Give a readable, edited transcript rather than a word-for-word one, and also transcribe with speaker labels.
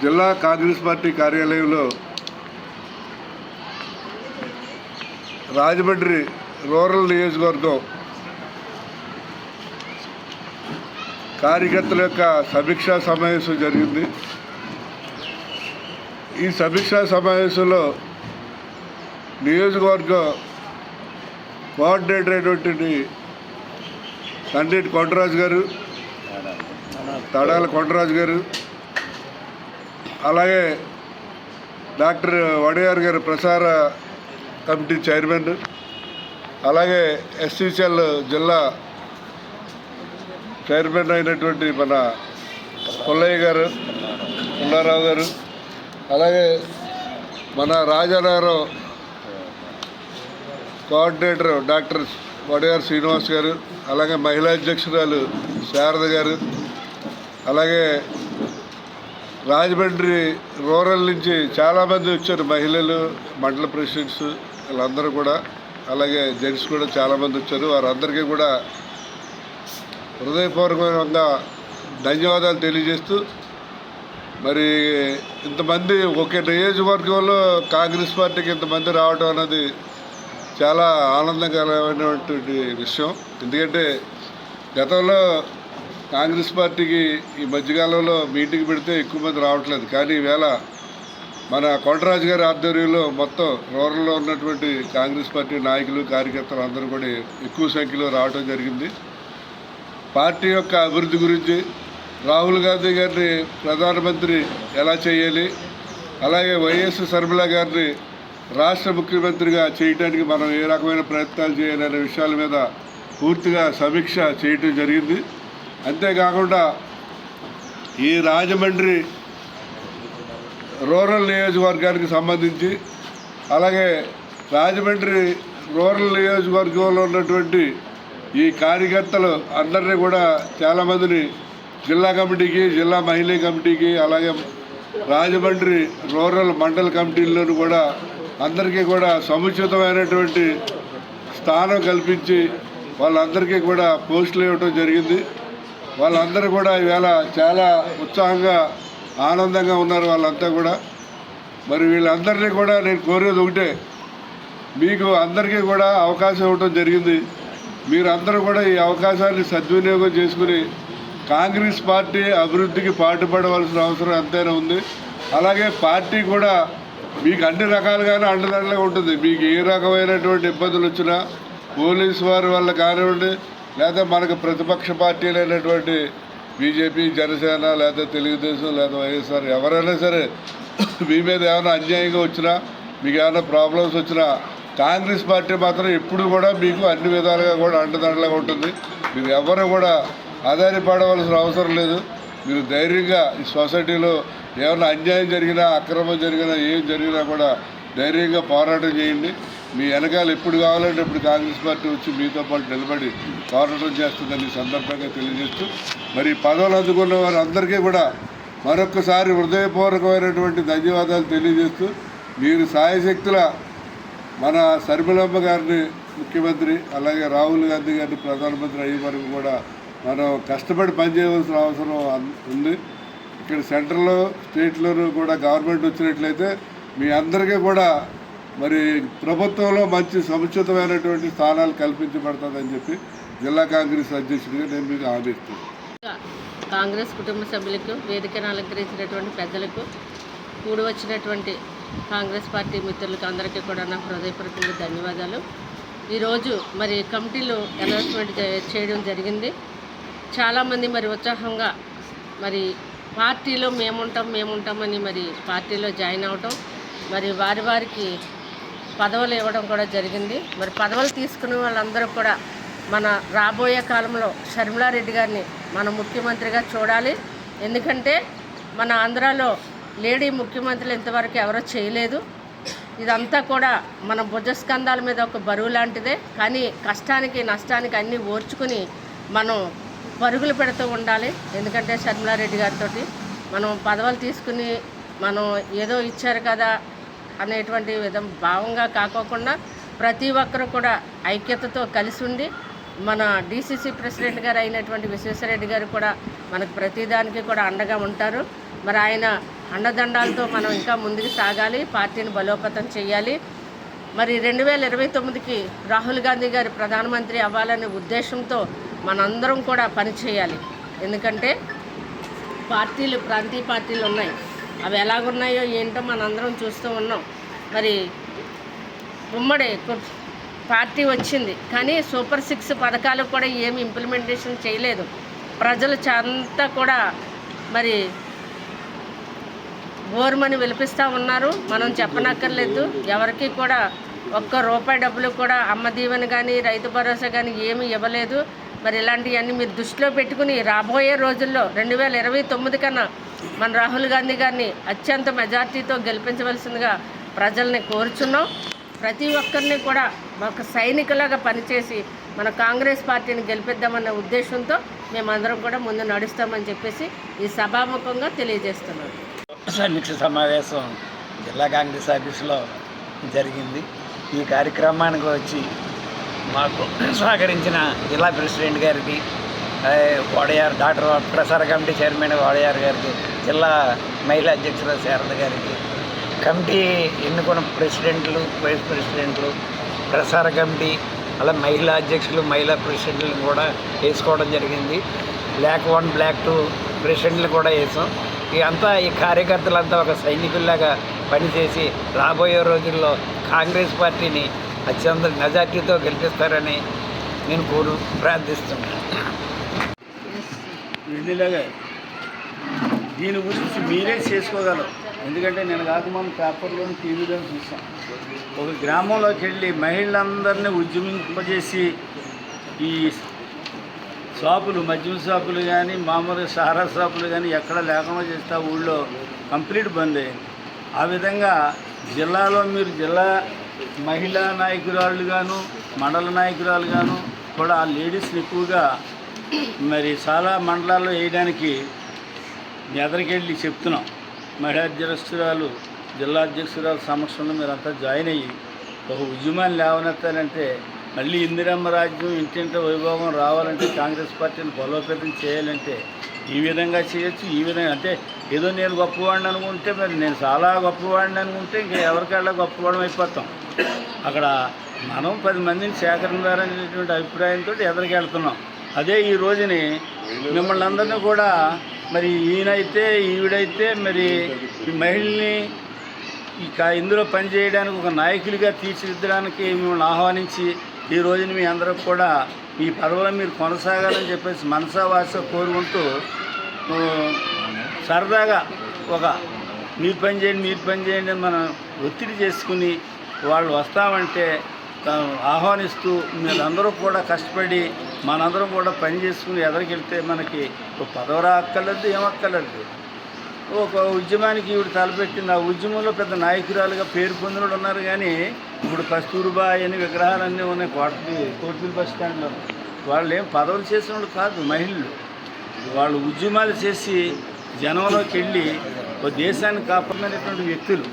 Speaker 1: జిల్లా కాంగ్రెస్ పార్టీ కార్యాలయంలో రాజమండ్రి రూరల్ నియోజకవర్గం కార్యకర్తల యొక్క సమీక్షా సమావేశం జరిగింది. ఈ సమీక్షా సమావేశంలో నియోజకవర్గ కోఆర్డినేటర్ అయినటువంటి తండ్రి కొండరాజు గారు, తడాల కొండరాజు గారు, అలాగే డాక్టర్ వడియార్ గారు ప్రసార కమిటీ చైర్మన్, అలాగే ఎస్సీసీఎల్ జిల్లా చైర్మన్ అయినటువంటి మన పుల్లయ్య గారు, పుల్లారావు గారు, అలాగే మన రాజానగరం కోఆర్డినేటర్ డాక్టర్ వడియార్ శ్రీనివాస్ గారు, అలాగే మహిళా అధ్యక్షురాలు శారద గారు, అలాగే రాజమండ్రి రూరల్ నుంచి చాలామంది వచ్చారు, మహిళలు, మండల ప్రెసిడెంట్స్ వీళ్ళందరూ కూడా, అలాగే జెంట్స్ కూడా చాలామంది వచ్చారు. వారందరికీ కూడా హృదయపూర్వకంగా ధన్యవాదాలు తెలియజేస్తూ, మరి ఇంతమంది ఒకే నియోజకవర్గంలో కాంగ్రెస్ పార్టీకి ఇంతమంది రావడం అన్నది చాలా ఆనందకరమైనటువంటి విషయం. ఎందుకంటే గతంలో కాంగ్రెస్ పార్టీకి ఈ మధ్యకాలంలో మీటింగ్ పెడితే ఎక్కువ మంది రావట్లేదు, కానీ ఈవేళ మన కొండరాజు గారి ఆధ్వర్యంలో మొత్తం రూరల్లో ఉన్నటువంటి కాంగ్రెస్ పార్టీ నాయకులు, కార్యకర్తలు అందరూ కూడా ఎక్కువ సంఖ్యలో రావడం జరిగింది. పార్టీ యొక్క అభివృద్ధి గురించి, రాహుల్ గాంధీ గారిని ప్రధానమంత్రి ఎలా చేయాలి, అలాగే వైఎస్ షర్మిల గారిని రాష్ట్ర ముఖ్యమంత్రిగా చేయడానికి మనం ఏ రకమైన ప్రయత్నాలు చేయాలనే విషయాల మీద పూర్తిగా సమీక్ష చేయటం జరిగింది. అంతేకాకుండా ఈ రాజమండ్రి రూరల్ నియోజకవర్గానికి సంబంధించి, అలాగే రాజమండ్రి రూరల్ నియోజకవర్గంలో ఉన్నటువంటి ఈ కార్యకర్తలు అందరినీ కూడా చాలామందిని జిల్లా కమిటీకి, జిల్లా మహిళా కమిటీకి, అలాగే రాజమండ్రి రూరల్ మండల కమిటీల్లోనూ కూడా అందరికీ కూడా సముచితమైనటువంటి స్థానం కల్పించి వాళ్ళందరికీ కూడా పోస్టులు ఇవ్వటం జరిగింది. వాళ్ళందరూ కూడా ఈవేళ చాలా ఉత్సాహంగా, ఆనందంగా ఉన్నారు వాళ్ళంతా కూడా. మరి వీళ్ళందరినీ కూడా నేను కోరేది ఒకటే, మీకు అందరికీ కూడా అవకాశం ఇవ్వటం జరిగింది. మీరందరూ కూడా ఈ అవకాశాన్ని సద్వినియోగం చేసుకుని కాంగ్రెస్ పార్టీ అభివృద్ధికి పాటుపడవలసిన అవసరం ఎంతైనా ఉంది. అలాగే పార్టీ కూడా మీకు అన్ని రకాలుగానే అండదండలుగా ఉంటుంది. మీకు ఏ రకమైనటువంటి ఇబ్బందులు వచ్చినా పోలీసు వారి వల్ల కానివ్వండి, లేదా మనకు ప్రతిపక్ష పార్టీలైనటువంటి బీజేపీ, జనసేన, లేదా తెలుగుదేశం, లేదా వైఎస్ఆర్ ఎవరైనా సరే మీ మీద ఏమైనా అన్యాయంగా వచ్చినా, మీకు ఏమైనా ప్రాబ్లమ్స్ వచ్చినా కాంగ్రెస్ పార్టీ మాత్రం ఎప్పుడు కూడా మీకు అన్ని విధాలుగా కూడా అండదండలుగా ఉంటుంది. మీరు ఎవరు కూడా ఆధారపడవలసిన అవసరం లేదు. మీరు ధైర్యంగా ఈ సొసైటీలో ఏమైనా అన్యాయం జరిగినా, అక్రమం జరిగినా, ఏం జరిగినా కూడా ధైర్యంగా పోరాటం చేయండి. మీ వెనకాల ఎప్పుడు కావాలంటే ఇప్పుడు కాంగ్రెస్ పార్టీ వచ్చి మీతో పాటు నిలబడి పోరాటం చేస్తుందని సందర్భంగా తెలియజేస్తూ, మరి పదవులు అందుకున్న వారందరికీ కూడా మరొక్కసారి హృదయపూర్వకమైనటువంటి ధన్యవాదాలు తెలియజేస్తూ, మీరు సాయశక్తుల మన షర్మిలమ్మ గారిని ముఖ్యమంత్రి, అలాగే రాహుల్ గాంధీ గారిని ప్రధానమంత్రి అయ్యే వరకు కూడా మనం కష్టపడి పనిచేయవలసిన అవసరం ఉంది. ఇక్కడ సెంట్రల్లో, స్టేట్లోనూ కూడా గవర్నమెంట్ వచ్చినట్లయితే మీ అందరికీ కూడా మరి ప్రభుత్వంలో మంచి సముచితమైనటువంటి స్థానాలు కల్పించబడుతుందని చెప్పి జిల్లా కాంగ్రెస్ అధ్యక్షుడిగా నేను మీకు హామీ ఇస్తున్నాను.
Speaker 2: కాంగ్రెస్ కుటుంబ సభ్యులకు, వేదికను అలంకరించినటువంటి పెద్దలకు, కూడి వచ్చినటువంటి కాంగ్రెస్ పార్టీ మిత్రులకు అందరికీ కూడా నా హృదయపూర్వకంగా ధన్యవాదాలు. ఈరోజు మరి కమిటీలో అనౌన్స్మెంట్ చేయడం జరిగింది. చాలామంది మరి ఉత్సాహంగా మరి పార్టీలో మేముంటామని మరి పార్టీలో జాయిన్ అవటం, మరి వారికి పదవులు ఇవ్వడం కూడా జరిగింది. మరి పదవులు తీసుకున్న వాళ్ళందరూ కూడా మన రాబోయే కాలంలో షర్మిలారెడ్డి గారిని మన ముఖ్యమంత్రిగా చూడాలి. ఎందుకంటే మన ఆంధ్రాలో లేడీ ముఖ్యమంత్రులు ఇంతవరకు ఎవరో చేయలేదు. ఇదంతా కూడా మన భుజస్కంధాల మీద ఒక బరువు లాంటిదే. కానీ కష్టానికి, నష్టానికి అన్నీ ఓర్చుకుని మనం పరుగులు పెడుతూ ఉండాలి. ఎందుకంటే షర్మిలారెడ్డి గారితో మనం పదవులు తీసుకుని మనం ఏదో ఇచ్చారు కదా అనేటువంటి భావంగా కాకోకుండా ప్రతి ఒక్కరు కూడా ఐక్యతతో కలిసి ఉండి మన డీసీసీ ప్రెసిడెంట్ గారు అయినటువంటి విశ్వేశ్వరరెడ్డి గారు కూడా మనకు ప్రతిదానికి కూడా అండగా ఉంటారు. మరి ఆయన అండదండాలతో మనం ఇంకా ముందుకు సాగాలి, పార్టీని బలోపేతం చేయాలి. మరి 2029కి రాహుల్ గాంధీ గారి ప్రధానమంత్రి అవ్వాలనే ఉద్దేశంతో మనందరం కూడా పనిచేయాలి. ఎందుకంటే పార్టీలు, ప్రాంతీయ పార్టీలు ఉన్నాయి, అవి ఎలాగున్నాయో ఏంటో మనందరం చూస్తూ ఉన్నాం. మరి ఉమ్మడి పార్టీ వచ్చింది, కానీ సూపర్ 6 పథకాలు కూడా ఏమి ఇంప్లిమెంటేషన్ చేయలేదు. ప్రజలు అంతా కూడా మరి బోర్మని విలిపిస్తూ ఉన్నారు. మనం చెప్పనక్కర్లేదు, ఎవరికి కూడా ఒక్క రూపాయి డబ్బులు కూడా అమ్మ దీవెన కానీ రైతు భరోసా కానీ ఏమీ ఇవ్వలేదు. మరి ఇలాంటివన్నీ మీరు దృష్టిలో పెట్టుకుని రాబోయే రోజుల్లో 2029 కన్నా మన రాహుల్ గాంధీ గారిని అత్యంత మెజార్టీతో గెలిపించవలసిందిగా ప్రజల్ని కోరుచున్నాం. ప్రతి ఒక్కరిని కూడా ఒక సైనికులాగా పనిచేసి మన కాంగ్రెస్ పార్టీని గెలిపిద్దామన్న ఉద్దేశంతో మేమందరం కూడా ముందు నడుస్తామని చెప్పేసి ఈ సభాముఖంగా తెలియజేస్తున్నాం.
Speaker 3: సమీక్ష సమావేశం జిల్లా కాంగ్రెస్ ఆఫీసులో జరిగింది. ఈ కార్యక్రమానికి వచ్చి మాకు సహకరించిన జిల్లా ప్రెసిడెంట్ గారికి, వాడయార్ డాక్టర్ ప్రసార కమిటీ చైర్మన్ వాడయార్ గారికి, జిల్లా మహిళా అధ్యక్షులు శారద గారికి, కమిటీ ఎన్నుకున్న ప్రెసిడెంట్లు, వైస్ ప్రెసిడెంట్లు, ప్రసార కమిటీ అలా మహిళా అధ్యక్షులు, మహిళా ప్రెసిడెంట్లను కూడా వేసుకోవడం జరిగింది. బ్లాక్ 1, బ్లాక్ 2 ప్రెసిడెంట్లు కూడా వేసాం. ఇదంతా ఈ కార్యకర్తలంతా ఒక సైనికుల్లాగా పనిచేసి రాబోయే రోజుల్లో కాంగ్రెస్ పార్టీని అత్యంత మెజార్టీతో గెలిపిస్తారని నేను ప్రార్థిస్తున్నాను.
Speaker 4: దీని గురించి మీరే చేసుకోగలరు. ఎందుకంటే నేను కాకముందు పేపర్లోని టీవీలో చూసాం. ఒక గ్రామంలోకి వెళ్ళి మహిళలందరినీ ఉద్యమింపజేసి ఈ షాపులు, మద్యం షాపులు కానీ మామూలుగా సారా షాపులు కానీ ఎక్కడ లేకుండా చేస్తే ఊళ్ళో కంప్లీట్ బంద్ అయింది. ఆ విధంగా జిల్లాలో మీరు జిల్లా మహిళా నాయకురాళ్ళుగాను, మండల నాయకురాలుగాను కూడా ఆ లేడీస్ని ఎక్కువగా మరి చాలా మండలాల్లో వేయడానికి మీ ఎదరికెళ్ళి చెప్తున్నాం. మహిళా అధ్యక్షురాలు, జిల్లా అధ్యక్షురాలు సమక్షంలో మీరంతా జాయిన్ అయ్యి ఒక ఉద్యమాన్ని లేవనెత్తాలంటే, మళ్ళీ ఇందిరమ్మ రాజ్యం ఇంటింట వైభోగం రావాలంటే, కాంగ్రెస్ పార్టీని బలోపేతం చేయాలంటే ఈ విధంగా చేయొచ్చు. ఈ విధంగా అంటే ఏదో నేను గొప్పవాడిని అనుకుంటే, మరి నేను చాలా గొప్పవాడిని అనుకుంటే ఇంకా ఎవరికల్లా గొప్పవాడం అయిపోతాం. అక్కడ మనం 10 మందిని సేకరించాలనేటువంటి అభిప్రాయంతో ఎదరికి వెళ్తున్నాం. అదే ఈ రోజుని మిమ్మల్ని అందరినీ కూడా మరి ఈయనైతే ఈవిడైతే మరి ఈ మహిళల్ని ఇందులో పనిచేయడానికి ఒక నాయకులుగా తీర్చిదిద్దడానికి మిమ్మల్ని ఆహ్వానించి ఈ రోజున మీ అందరూ కూడా ఈ పదవిలో మీరు కొనసాగాలని చెప్పేసి మనసా వాస కోరుకుంటూ సరదాగా ఒక మీరు పని చేయండి అని మనం ఒత్తిడి చేసుకుని వాళ్ళు వస్తామంటే ఆహ్వానిస్తూ మీరందరూ కూడా కష్టపడి మనందరం కూడా పని చేసుకుని ఎదరికెళ్తే మనకి ఒక పదవి అక్కర్లేదు, ఏమక్కర్లేదు. ఒక ఉద్యమానికి ఈవిడ తలపెట్టింది. ఆ ఉద్యమంలో పెద్ద నాయకురాలుగా పేరు పొందిన ఉన్నారు. కానీ ఇప్పుడు కస్తూర్బా అని విగ్రహాలన్నీ ఉన్నాయి కోటిపల్లి బస్ స్టాండ్లో. వాళ్ళు ఏం పదవులు చేసిన వాళ్ళు కాదు, మహిళలు. వాళ్ళు ఉద్యమాలు చేసి జనంలోకి వెళ్ళి ఒక దేశాన్ని కాపాడినటువంటి వ్యక్తులు.